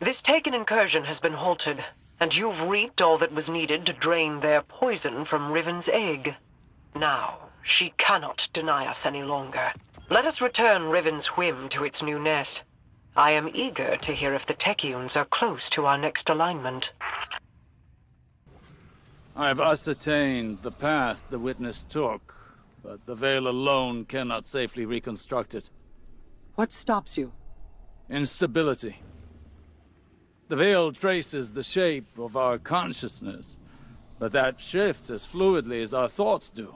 This Taken incursion has been halted, and you've reaped all that was needed to drain their poison from Riven's egg. Now, she cannot deny us any longer. Let us return Riven's whim to its new nest. I am eager to hear if the Techians are close to our next alignment. I've ascertained the path the witness took, but the veil alone cannot safely reconstruct it. What stops you? Instability. The veil traces the shape of our consciousness, but that shifts as fluidly as our thoughts do.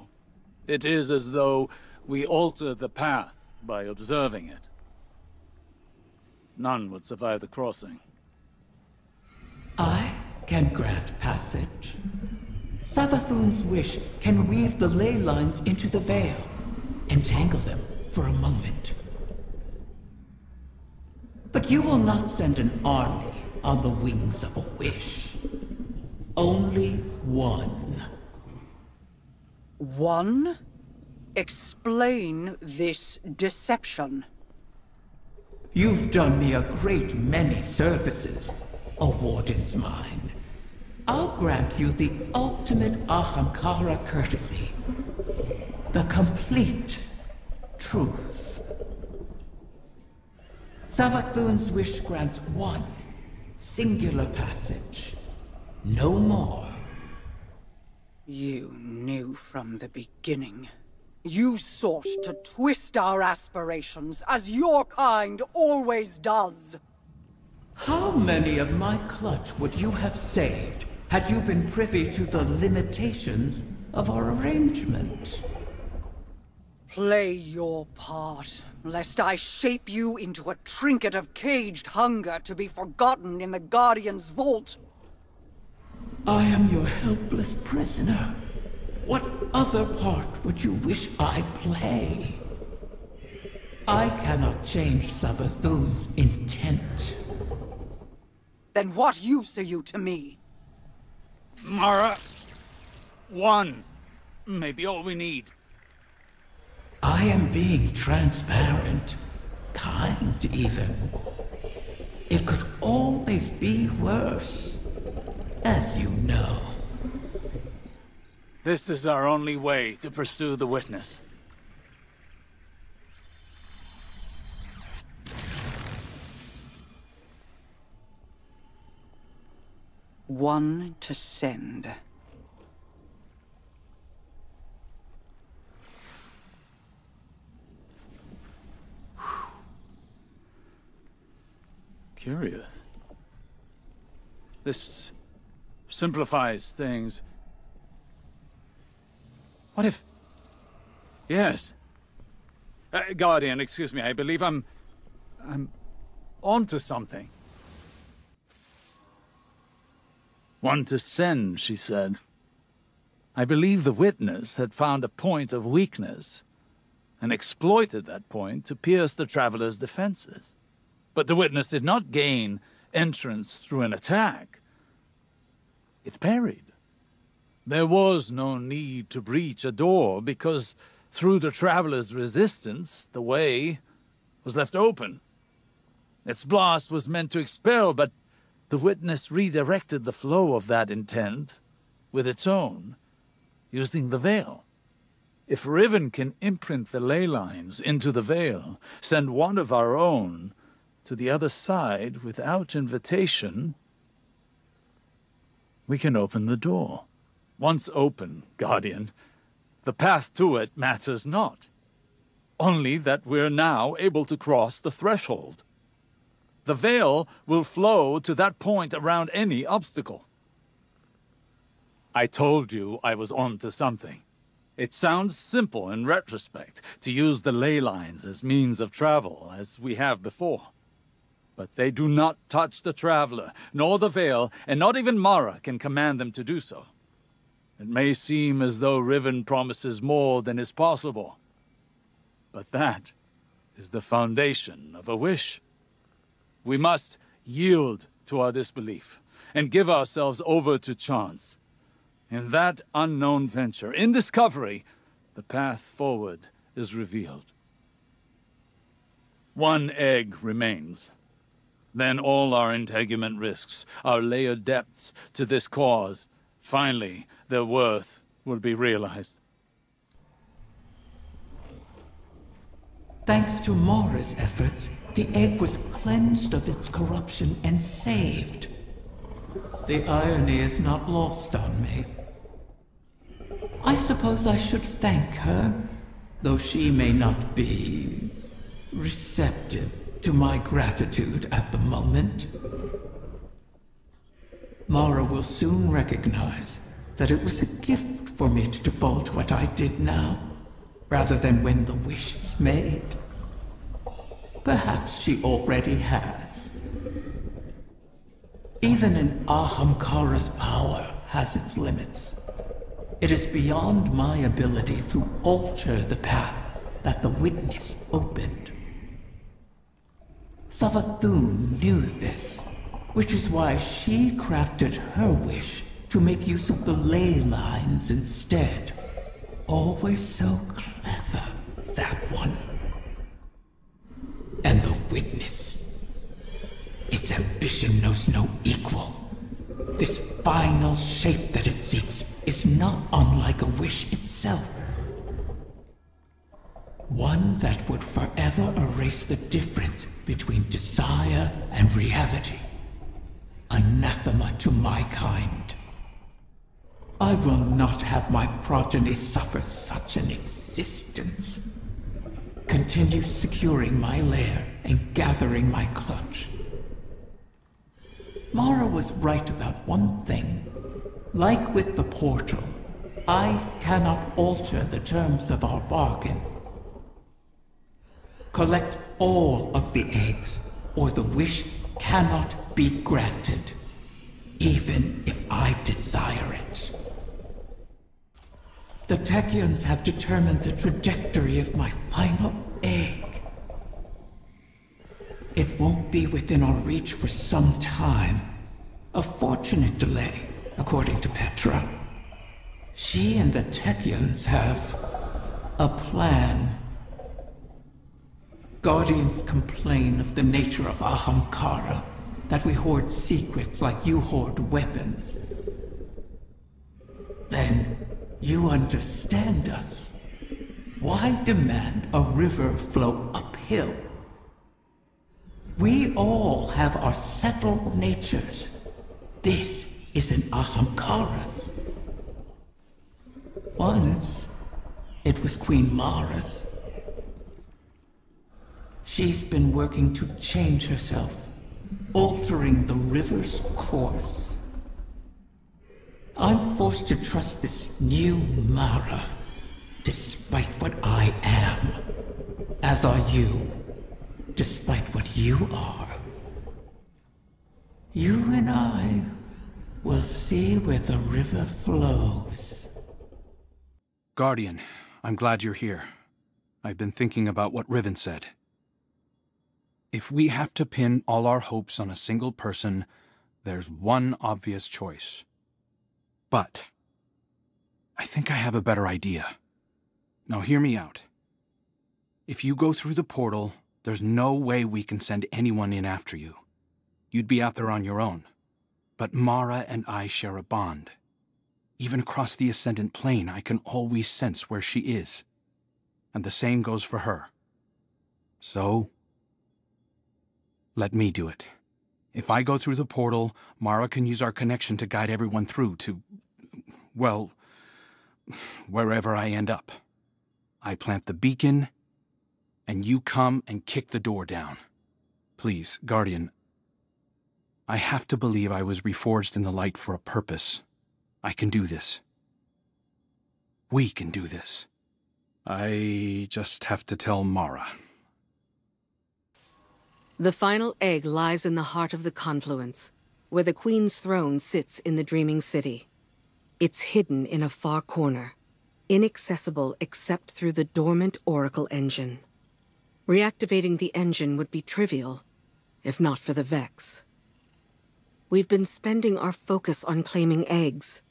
It is as though we alter the path by observing it. None would survive the crossing. I can grant passage. Savathun's wish can weave the ley lines into the veil, entangle them for a moment. But you will not send an army on the wings of a wish. Only one. One? Explain this deception. You've done me a great many services, O Warden's mine. I'll grant you the ultimate Ahamkara courtesy. The complete truth. Savathun's wish grants one singular passage. No more. You knew from the beginning. You sought to twist our aspirations, as your kind always does. How many of my clutch would you have saved had you been privy to the limitations of our arrangement? Play your part, lest I shape you into a trinket of caged hunger to be forgotten in the Guardian's vault. I am your helpless prisoner. What other part would you wish I play? I cannot change Savathun's intent. Then what use are you to me? Mara, one may be all we need. I am being transparent, kind even. It could always be worse, as you know. This is our only way to pursue the witness. One to send. Curious. This simplifies things. What if... Yes. Guardian, excuse me, I believe I'm onto something. One to send, she said. I believe the witness had found a point of weakness and exploited that point to pierce the traveler's defenses. But the witness did not gain entrance through an attack. It parried. There was no need to breach a door because through the traveler's resistance, the way was left open. Its blast was meant to expel, but the witness redirected the flow of that intent with its own, using the veil. If Riven can imprint the ley lines into the veil, send one of our own to the other side without invitation, we can open the door. Once open, Guardian, the path to it matters not. Only that we're now able to cross the threshold. The veil will flow to that point around any obstacle. I told you I was on to something. It sounds simple in retrospect to use the ley lines as means of travel, as we have before. But they do not touch the traveler, nor the veil, and not even Mara can command them to do so. It may seem as though Riven promises more than is possible. But that is the foundation of a wish. We must yield to our disbelief and give ourselves over to chance. In that unknown venture, in discovery, the path forward is revealed. One egg remains. Then all our integument risks, our layered depths to this cause, finally, their worth will be realized. Thanks to Mara's efforts, the egg was cleansed of its corruption and saved. The irony is not lost on me. I suppose I should thank her, though she may not be receptive to my gratitude at the moment. Mara will soon recognize that it was a gift for me to divulge what I did now, rather than when the wish is made. Perhaps she already has. Even an Ahamkara's power has its limits. It is beyond my ability to alter the path that the witness opened. Savathun knew this, which is why she crafted her wish to make use of the ley lines instead. Always so clever, that one. And the witness. Its ambition knows no equal. This final shape that it seeks is not unlike a wish itself. One that would forever erase the difference between desire and reality. Anathema to my kind. I will not have my progeny suffer such an existence. Continue securing my lair and gathering my clutch. Mara was right about one thing. Like with the portal, I cannot alter the terms of our bargain. Collect all of the eggs, or the wish cannot be granted, even if I desire it. The Techians have determined the trajectory of my final egg. It won't be within our reach for some time. A fortunate delay, according to Petra. She and the Techians have a plan. Guardians complain of the nature of Ahamkara, that we hoard secrets like you hoard weapons. Then, you understand us. Why demand a river flow uphill? We all have our settled natures. This is an Ahamkara's. Once, it was Queen Mara's. She's been working to change herself, altering the river's course. I'm forced to trust this new Mara, despite what I am. As are you, despite what you are. You and I will see where the river flows. Guardian, I'm glad you're here. I've been thinking about what Riven said. If we have to pin all our hopes on a single person, there's one obvious choice. But I think I have a better idea. Now hear me out. If you go through the portal, there's no way we can send anyone in after you. You'd be out there on your own. But Mara and I share a bond. Even across the Ascendant Plane, I can always sense where she is. And the same goes for her. So, let me do it. If I go through the portal, Mara can use our connection to guide everyone through to, well, wherever I end up. I plant the beacon, and you come and kick the door down. Please, Guardian, I have to believe I was reforged in the light for a purpose. I can do this. We can do this. I just have to tell Mara. The final egg lies in the heart of the confluence, where the Queen's throne sits in the Dreaming City. It's hidden in a far corner, inaccessible except through the dormant Oracle engine. Reactivating the engine would be trivial, if not for the Vex. We've been spending our focus on claiming eggs,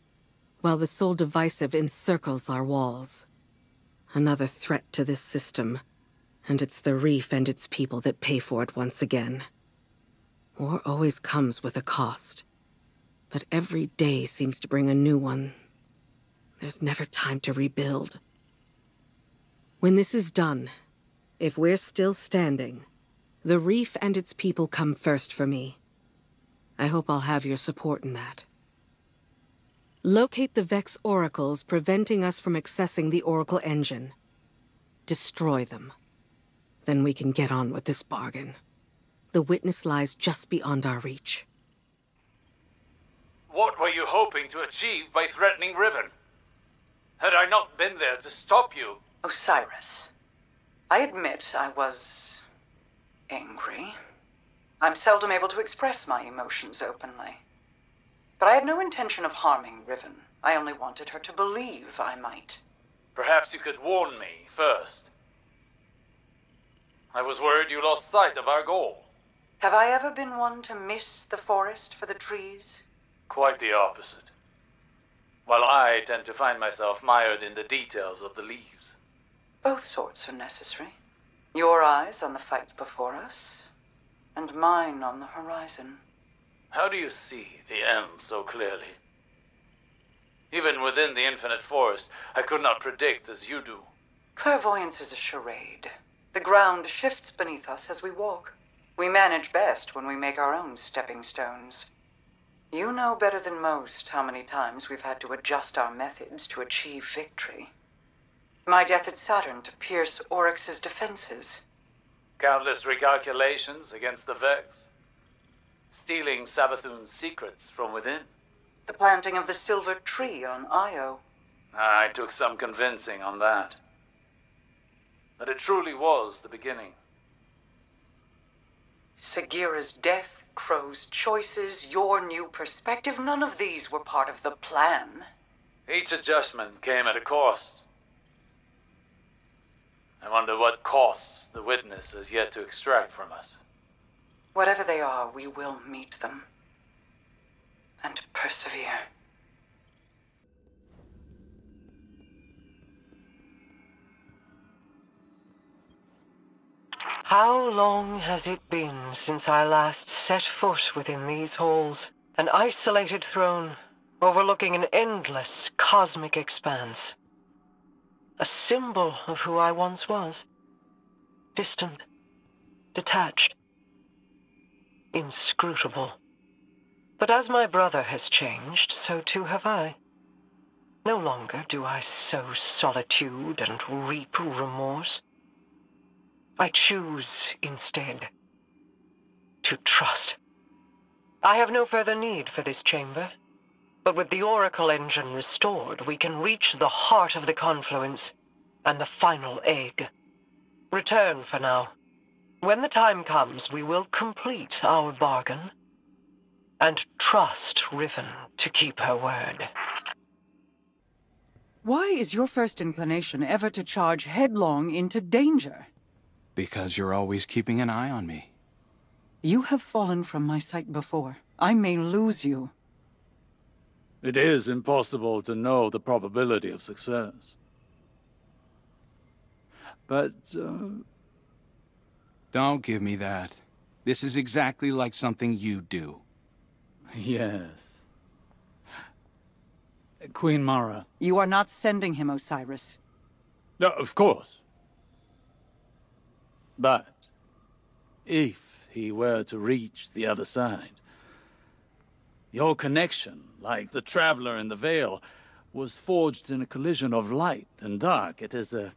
while the Soul Divisive encircles our walls. Another threat to this system, and it's the Reef and its people that pay for it once again. War always comes with a cost. But every day seems to bring a new one. There's never time to rebuild. When this is done, if we're still standing, the reef and its people come first for me. I hope I'll have your support in that. Locate the Vex oracles preventing us from accessing the Oracle engine. Destroy them. Then we can get on with this bargain. The witness lies just beyond our reach. What were you hoping to achieve by threatening Riven? Had I not been there to stop you? Osiris, I admit I was angry. I'm seldom able to express my emotions openly. But I had no intention of harming Riven. I only wanted her to believe I might. Perhaps you could warn me first. I was worried you lost sight of our goal. Have I ever been one to miss the forest for the trees? Quite the opposite. While I tend to find myself mired in the details of the leaves. Both sorts are necessary. Your eyes on the fight before us, and mine on the horizon. How do you see the end so clearly? Even within the infinite forest, I could not predict as you do. Clairvoyance is a charade. The ground shifts beneath us as we walk. We manage best when we make our own stepping stones. You know better than most how many times we've had to adjust our methods to achieve victory. My death at Saturn to pierce Oryx's defenses. Countless recalculations against the Vex. Stealing Savathun's secrets from within. The planting of the silver tree on Io. I took some convincing on that. But it truly was the beginning. Sagira's death, Crow's choices, your new perspective, none of these were part of the plan. Each adjustment came at a cost. I wonder what costs the witness has yet to extract from us. Whatever they are, we will meet them. And persevere. How long has it been since I last set foot within these halls? An isolated throne, overlooking an endless cosmic expanse. A symbol of who I once was. Distant, detached, inscrutable. But as my brother has changed, so too have I. No longer do I sow solitude and reap remorse. I choose, instead, to trust. I have no further need for this chamber, but with the Oracle engine restored, we can reach the heart of the confluence and the final egg. Return for now. When the time comes, we will complete our bargain and trust Riven to keep her word. Why is your first inclination ever to charge headlong into danger? Because you're always keeping an eye on me. You have fallen from my sight before. I may lose you. It is impossible to know the probability of success. But, Don't give me that. This is exactly like something you do. yes. Queen Mara. You are not sending him, Osiris. No, of course. But if he were to reach the other side, your connection, like the traveler in the Veil, was forged in a collision of light and dark. It is a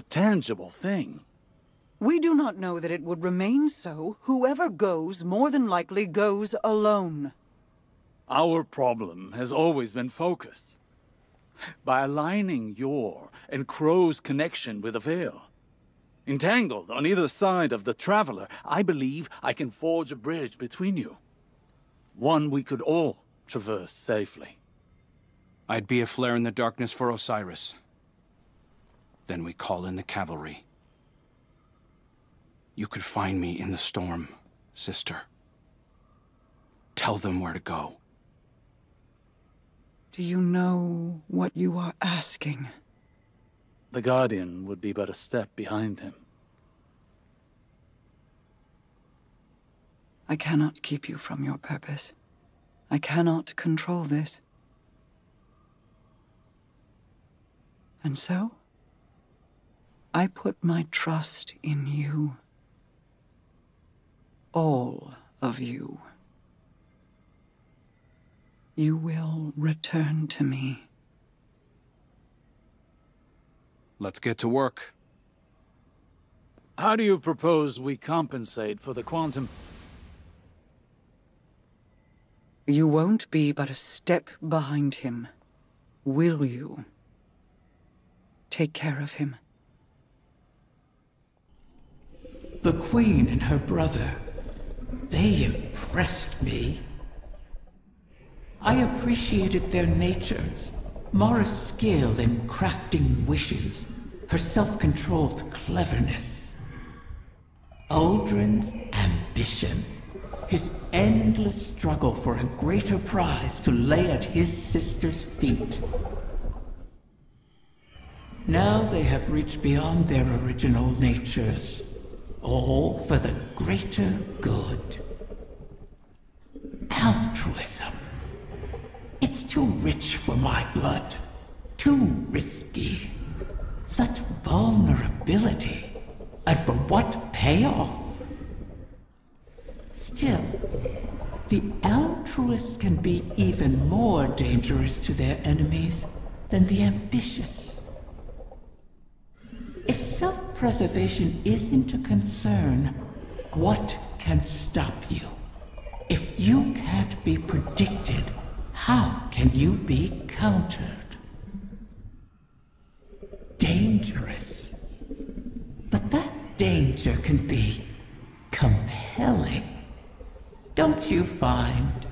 tangible thing. We do not know that it would remain so. Whoever goes, more than likely goes alone. Our problem has always been focus. By aligning your and Crow's connection with the Veil, entangled on either side of the Traveler, I believe I can forge a bridge between you. One we could all traverse safely. I'd be a flare in the darkness for Osiris. Then we call in the cavalry. You could find me in the storm, sister. Tell them where to go. Do you know what you are asking? The Guardian would be but a step behind him. I cannot keep you from your purpose. I cannot control this. And so, I put my trust in you. All of you. You will return to me. Let's get to work. How do you propose we compensate for the quantum? You won't be but a step behind him, will you? Take care of him. The Queen and her brother, they impressed me. I appreciated their natures, Mara's skill in crafting wishes, her self-controlled cleverness. Uldren's ambition, his endless struggle for a greater prize to lay at his sister's feet. Now they have reached beyond their original natures, all for the greater good. Altruism. It's too rich for my blood, too risky. Such vulnerability, and for what payoff? Still, the altruists can be even more dangerous to their enemies than the ambitious. If self-preservation isn't a concern, what can stop you? If you can't be predicted, how can you be countered? Dangerous. But that danger can be compelling. Don't you find?